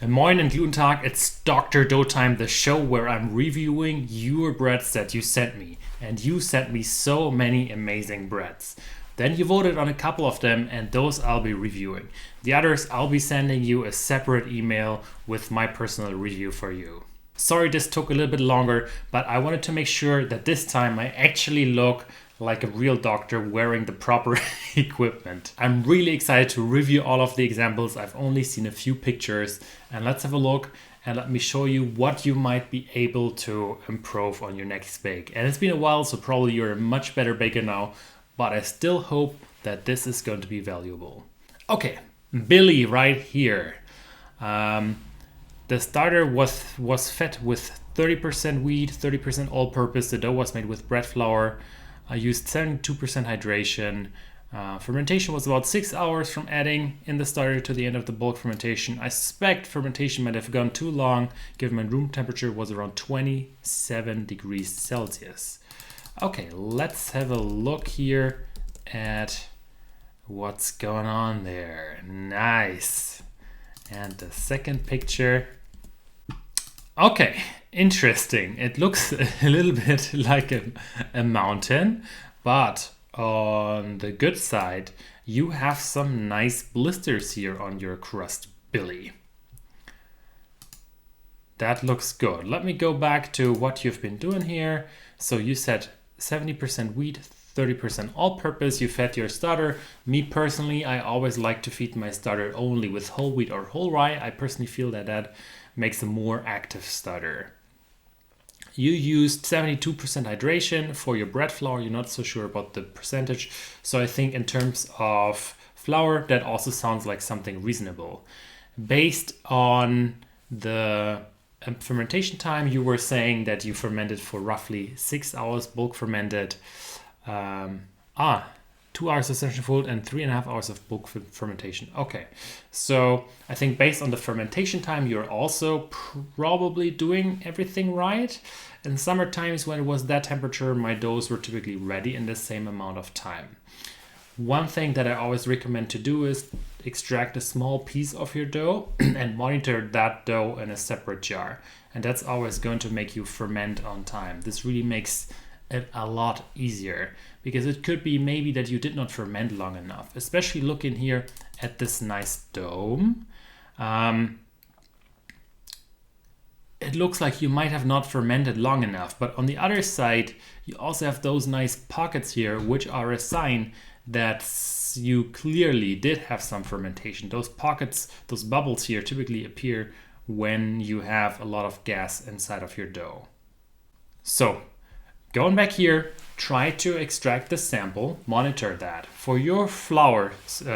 Moin and Guten Tag, it's Dr. Dough Time, the show where I'm reviewing your breads that you sent me. And you sent me so many amazing breads. Then you voted on a couple of them and those I'll be reviewing. The others I'll be sending you a separate email with my personal review for you. Sorry this took a little bit longer, but I wanted to make sure that this time I actually look like a real doctor wearing the proper equipment. I'm really excited to review all of the examples. I've only seen a few pictures, and let's have a look and let me show you what you might be able to improve on your next bake. And it's been a while, so probably you're a much better baker now, but I still hope that this is going to be valuable. Okay, Billy right here. The starter was fed with 30% wheat, 30% all-purpose. The dough was made with bread flour. I used 72% hydration. Fermentation was about 6 hours from adding in the starter to the end of the bulk fermentation. I suspect fermentation might have gone too long, given my room temperature was around 27 degrees Celsius. Okay, let's have a look here at what's going on there. Nice. And the second picture. Okay, interesting. It looks a little bit like a mountain, but on the good side, you have some nice blisters here on your crust, Billy. That looks good. Let me go back to what you've been doing here. So you said 70% wheat, 30% all-purpose. You fed your starter. Me personally, I always like to feed my starter only with whole wheat or whole rye. I personally feel that makes a more active starter. You used 72% hydration for your bread flour. You're not so sure about the percentage. So I think in terms of flour, that also sounds like something reasonable. Based on the fermentation time, you were saying that you fermented for roughly 6 hours, bulk fermented. 2 hours of centrifugal and 3.5 hours of bulk fermentation. Okay, so I think based on the fermentation time, you're also probably doing everything right. In summer times when it was that temperature, my doughs were typically ready in the same amount of time. One thing that I always recommend to do is extract a small piece of your dough and monitor that dough in a separate jar. And that's always going to make you ferment on time. This really makes it a lot easier, because it could be maybe that you did not ferment long enough, especially looking here at this nice dome. It looks like you might have not fermented long enough, but on the other side, you also have those nice pockets here, which are a sign that you clearly did have some fermentation. Those pockets, those bubbles here typically appear when you have a lot of gas inside of your dough. So, going back here, try to extract the sample, monitor that. For your flour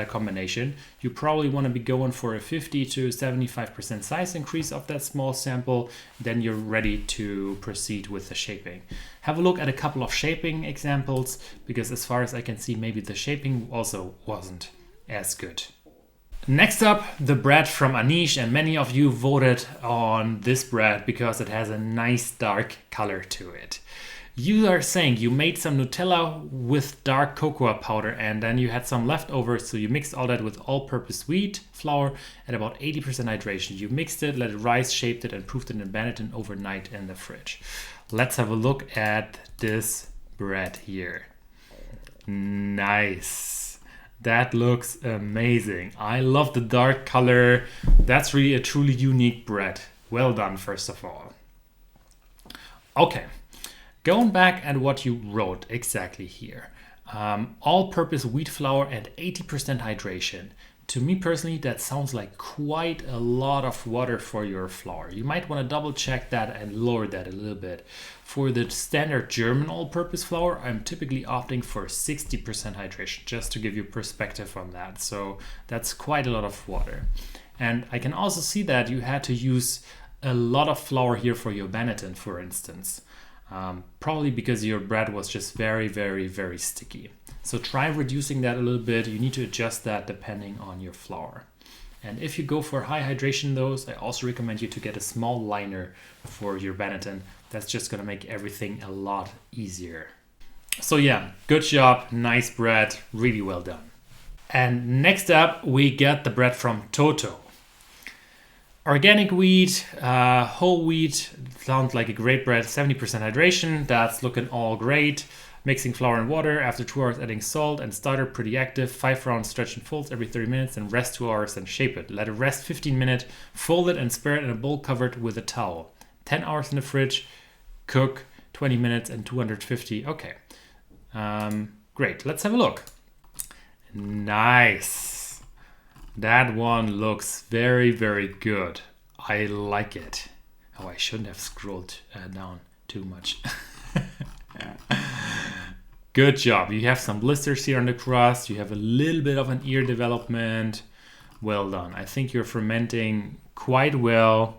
combination, you probably want to be going for a 50 to 75% size increase of that small sample. Then you're ready to proceed with the shaping. Have a look at a couple of shaping examples, because as far as I can see, maybe the shaping also wasn't as good. Next up, the bread from Anish, and many of you voted on this bread because it has a nice dark color to it. You are saying you made some Nutella with dark cocoa powder and then you had some leftovers, so you mixed all that with all-purpose wheat flour at about 80% hydration. You mixed it, let it rise, shaped it, and proofed it and banded it overnight in the fridge. Let's have a look at this bread here. Nice. That looks amazing. I love the dark color. That's really a truly unique bread. Well done, first of all. Okay. Going back at what you wrote exactly here. All-purpose wheat flour and 80% hydration. To me personally, that sounds like quite a lot of water for your flour. You might want to double check that and lower that a little bit. For the standard German all-purpose flour, I'm typically opting for 60% hydration, just to give you perspective on that. So that's quite a lot of water. And I can also see that you had to use a lot of flour here for your Benetton, for instance. Probably because your bread was just very, very, very sticky. So try reducing that a little bit. You need to adjust that depending on your flour. And if you go for high hydration those, I also recommend you to get a small liner for your Benetton. That's just going to make everything a lot easier. So yeah, good job, nice bread, really well done. And next up, we get the bread from Toto. Organic wheat, whole wheat, sounds like a great bread. 70% hydration, that's looking all great. Mixing flour and water, after 2 hours adding salt and starter, pretty active. 5 rounds stretch and folds every 30 minutes and rest 2 hours and shape it. Let it rest 15 minutes, fold it and spread it in a bowl covered with a towel. 10 hours in the fridge, cook 20 minutes and 250. Okay, great, let's have a look. Nice. That one looks very, very good. I like it. Oh, I shouldn't have scrolled down too much. Good job. You have some blisters here on the crust. You have a little bit of an ear development. Well done. I think you're fermenting quite well.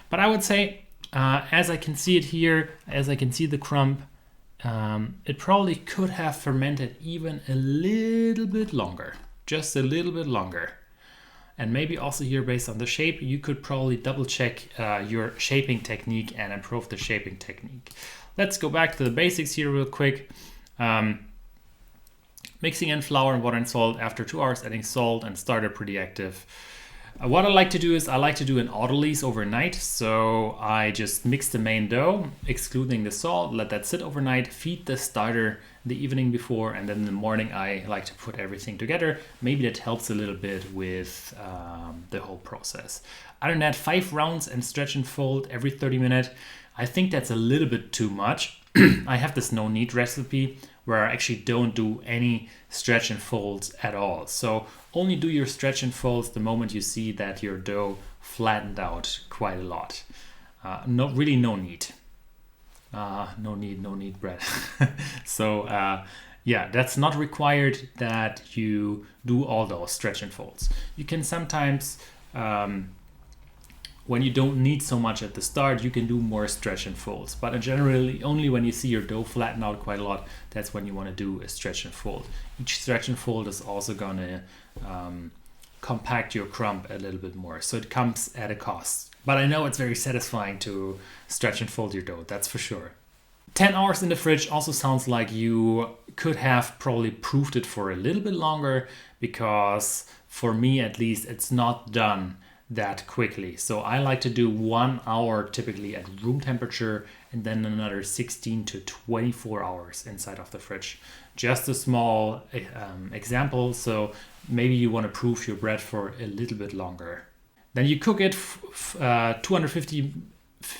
But I would say, as I can see it here, as I can see the crumb, it probably could have fermented even a little bit longer. Just a little bit longer. And maybe also here, based on the shape, you could probably double check your shaping technique and improve the shaping technique. Let's go back to the basics here real quick. Mixing in flour and water and salt, after 2 hours adding salt and starter, pretty active. What I like to do is I like to do an autolyse overnight. So I just mix the main dough, excluding the salt, let that sit overnight, feed the starter the evening before, and then in the morning I like to put everything together. Maybe that helps a little bit with the whole process. Other than that, 5 rounds and stretch and fold every 30 minutes. I think that's a little bit too much. I have this no knead recipe where I actually don't do any stretch and folds at all. So only do your stretch and folds the moment you see that your dough flattened out quite a lot. No need. No need bread. So yeah, that's not required that you do all those stretch and folds. You can sometimes, when you don't need so much at the start, you can do more stretch and folds. But generally, only when you see your dough flatten out quite a lot, that's when you want to do a stretch and fold. Each stretch and fold is also going to compact your crumb a little bit more. So it comes at a cost. But I know it's very satisfying to stretch and fold your dough, that's for sure. 10 hours in the fridge also sounds like you could have probably proofed it for a little bit longer, because for me at least, it's not done that quickly. So I like to do 1 hour typically at room temperature and then another 16 to 24 hours inside of the fridge. Just a small example. So maybe you want to proof your bread for a little bit longer. Then you cook it 250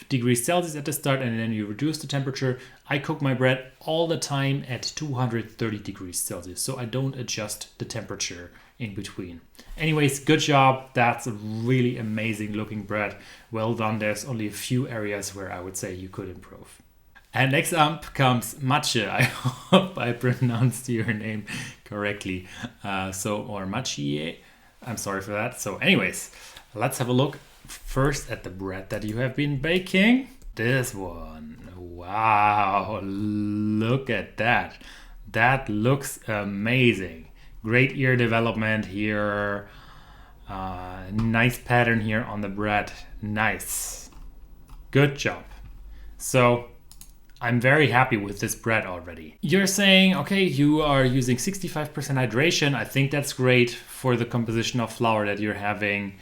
degrees Celsius at the start, and then you reduce the temperature. I cook my bread all the time at 230 degrees Celsius, so I don't adjust the temperature in between. Anyways, good job. That's a really amazing looking bread. Well done. There's only a few areas where I would say you could improve. And next up comes Maciej. I hope I pronounced your name correctly. Or Maciej. I'm sorry for that. So anyways, let's have a look first at the bread that you have been baking. This one. Wow, look at that. That looks amazing. Great ear development here. Nice pattern here on the bread. Nice. Good job. So I'm very happy with this bread already. You're saying, okay, you are using 65% hydration. I think that's great for the composition of flour that you're having.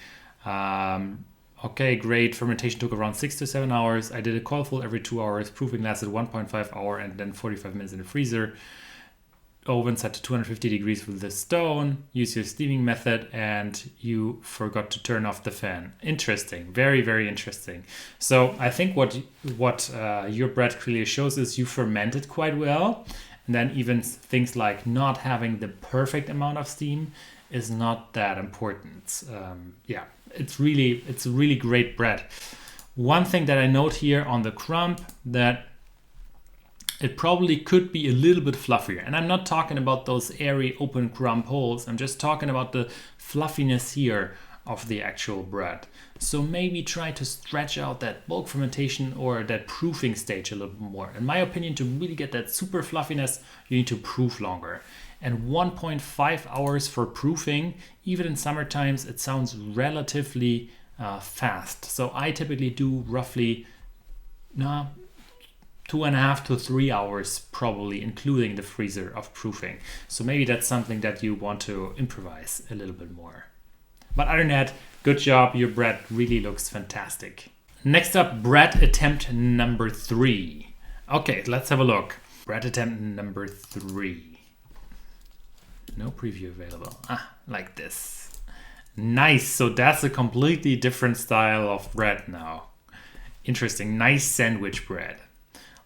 Okay, great. Fermentation took around 6 to 7 hours. I did a coil fold every 2 hours. Proofing lasted 1.5 hour and then 45 minutes in the freezer. Oven set to 250 degrees with the stone. Use your steaming method, and you forgot to turn off the fan. Interesting. Very, very interesting. So I think what your bread clearly shows is you fermented quite well. And then even things like not having the perfect amount of steam is not that important. Yeah, it's a really great bread. One thing that I note here on the crumb, that it probably could be a little bit fluffier. And I'm not talking about those airy open crumb holes. I'm just talking about the fluffiness here of the actual bread. So maybe try to stretch out that bulk fermentation or that proofing stage a little bit more. In my opinion, to really get that super fluffiness, you need to proof longer. And 1.5 hours for proofing, even in summer times, it sounds relatively fast. So I typically do roughly 2.5 to 3 hours, probably including the freezer of proofing. So maybe that's something that you want to improvise a little bit more. But other than that, good job. Your bread really looks fantastic. Next up, bread attempt number 3. Okay, let's have a look. Bread attempt number 3. No preview available. Like this. Nice. So that's a completely different style of bread now. Interesting. Nice sandwich bread.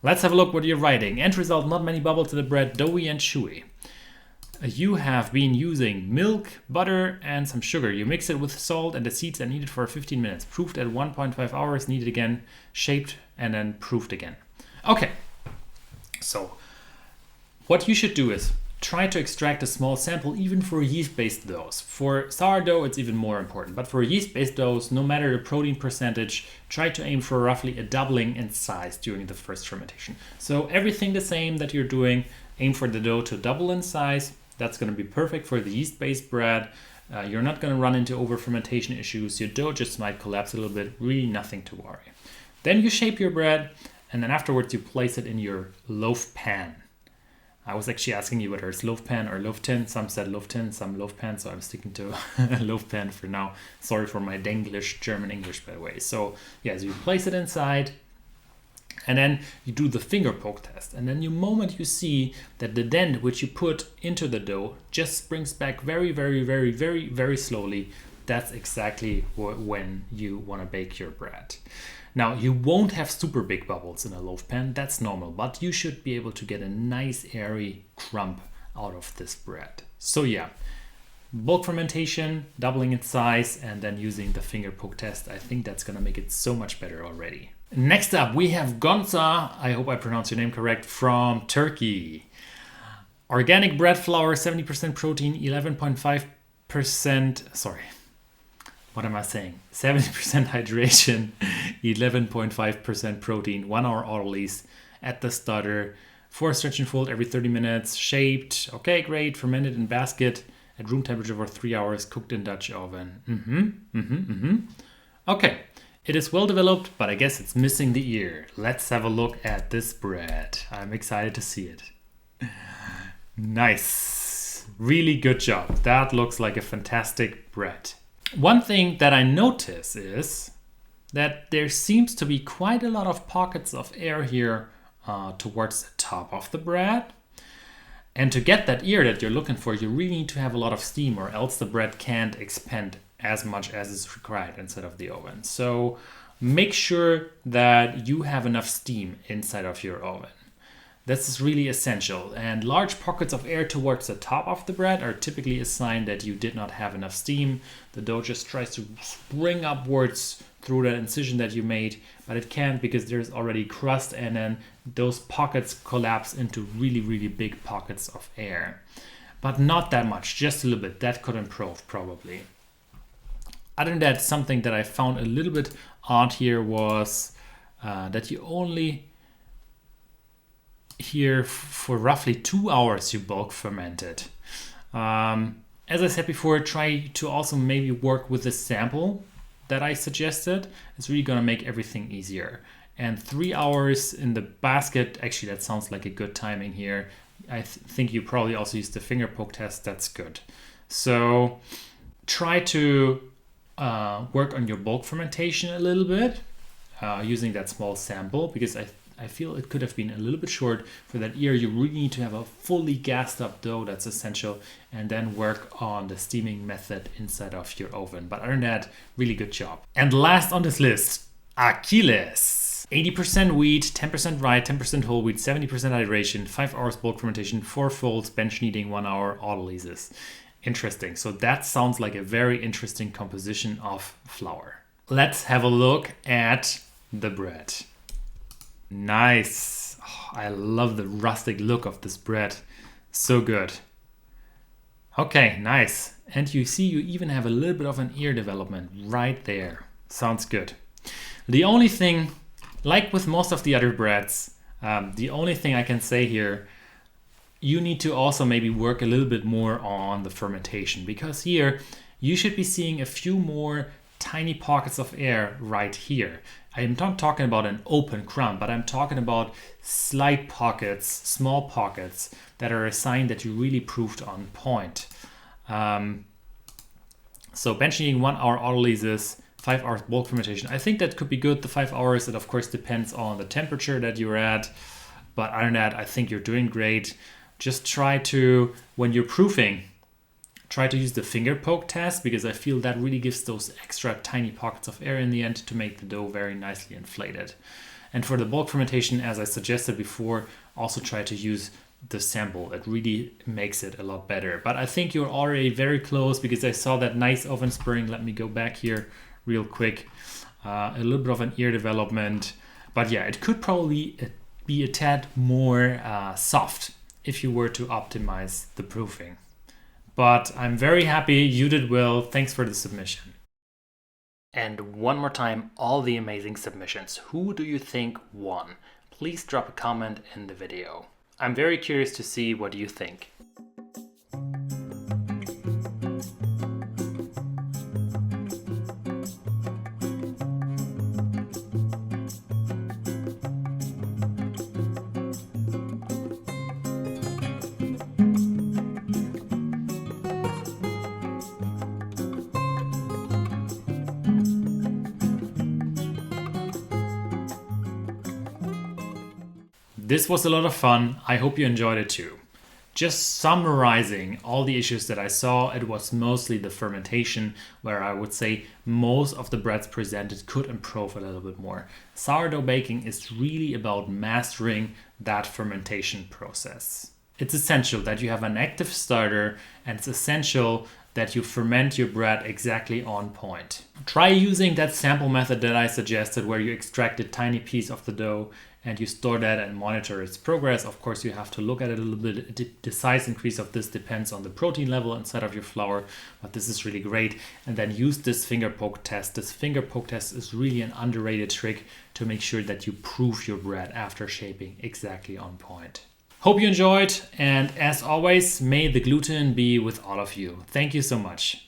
Let's have a look what you're writing. End result, not many bubbles in the bread, doughy and chewy. You have been using milk, butter, and some sugar. You mix it with salt and the seeds are needed for 15 minutes. Proofed at 1.5 hours, kneaded again, shaped, and then proofed again. Okay, so what you should do is try to extract a small sample even for yeast-based doughs. For sourdough, it's even more important. But for yeast-based doughs, no matter the protein percentage, try to aim for roughly a doubling in size during the first fermentation. So everything the same that you're doing, aim for the dough to double in size. That's going to be perfect for the yeast-based bread. You're not going to run into over-fermentation issues. Your dough just might collapse a little bit. Really nothing to worry. Then you shape your bread, and then afterwards you place it in your loaf pan. I was actually asking you whether it's loaf pan or loaf tin. Some said loaf tin, some loaf pan, so I'm sticking to loaf pan for now. Sorry for my Denglish, German English, by the way. So yeah, so you place it inside, and then you do the finger poke test. And then the moment you see that the dent which you put into the dough just springs back very, very, very, very, very slowly, that's exactly when you want to bake your bread. Now, you won't have super big bubbles in a loaf pan, that's normal, but you should be able to get a nice airy crumb out of this bread. So yeah, bulk fermentation, doubling its size, and then using the finger poke test. I think that's gonna make it so much better already. Next up, we have Goncabr, I hope I pronounced your name correct, from Turkey. Organic bread flour, 70% protein, 11.5%, sorry. What am I saying? 70% hydration, 11.5% protein, 1 hour autolyse at the starter, 4 stretch and fold every 30 minutes, shaped, okay, great, fermented in basket at room temperature for 3 hours, cooked in Dutch oven. Okay, it is well developed, but I guess it's missing the ear. Let's have a look at this bread. I'm excited to see it. Nice, really good job. That looks like a fantastic bread. One thing that I notice is that there seems to be quite a lot of pockets of air here towards the top of the bread. And to get that ear that you're looking for, you really need to have a lot of steam, or else the bread can't expand as much as is required inside of the oven. So make sure that you have enough steam inside of your oven. This is really essential, and large pockets of air towards the top of the bread are typically a sign that you did not have enough steam. The dough just tries to spring upwards through that incision that you made, but it can't because there's already crust, and then those pockets collapse into really, really big pockets of air. But not that much, just a little bit. That could improve probably. Other than that, something that I found a little bit odd here was that you only here for roughly 2 hours you bulk ferment it. As I said before, try to also maybe work with the sample that I suggested. It's really gonna make everything easier. And 3 hours in the basket, actually that sounds like a good timing here. I think you probably also use the finger poke test, that's good. So try to work on your bulk fermentation a little bit using that small sample, because I feel it could have been a little bit short. For that ear, you really need to have a fully gassed up dough, that's essential, and then work on the steaming method inside of your oven. But other than that, really good job. And last on this list, Aquiles. 80% wheat, 10% rye, 10% whole wheat, 70% hydration, 5 hours bulk fermentation, 4 folds, bench kneading, 1 hour autolysis. Interesting. So that sounds like a very interesting composition of flour. Let's have a look at the bread. Nice. Oh, I love the rustic look of this bread. So good. Okay, nice. And you see you even have a little bit of an ear development right there. Sounds good. The only thing, like with most of the other breads, the only thing I can say here, you need to also maybe work a little bit more on the fermentation, because here you should be seeing a few more tiny pockets of air right here. I'm not talking about an open crumb, but I'm talking about slight pockets, small pockets that are a sign that you really proved on point. So benching 1 hour autolysis, 5 hours bulk fermentation. I think that could be good. The 5 hours, it of course depends on the temperature that you're at. But other than that, I think you're doing great. Just try to, when you're proofing, try to use the finger poke test, because I feel that really gives those extra tiny pockets of air in the end to make the dough very nicely inflated. And for the bulk fermentation, as I suggested before, also try to use the sample. It really makes it a lot better. But I think you're already very close, because I saw that nice oven spring. Let me go back here real quick. A little bit of an ear development. But yeah, it could probably be a tad more soft if you were to optimize the proofing. But I'm very happy you did well. Thanks for the submission. And one more time, all the amazing submissions. Who do you think won? Please drop a comment in the video. I'm very curious to see what you think. This was a lot of fun. I hope you enjoyed it too. Just summarizing all the issues that I saw, it was mostly the fermentation, where I would say most of the breads presented could improve a little bit more. Sourdough baking is really about mastering that fermentation process. It's essential that you have an active starter, and it's essential that you ferment your bread exactly on point. Try using that sample method that I suggested, where you extract a tiny piece of the dough and you store that and monitor its progress. Of course, you have to look at it a little bit. The size increase of this depends on the protein level inside of your flour, but this is really great. And then use this finger poke test. This finger poke test is really an underrated trick to make sure that you proof your bread after shaping exactly on point. Hope you enjoyed, and as always, may the gluten be with all of you. Thank you so much.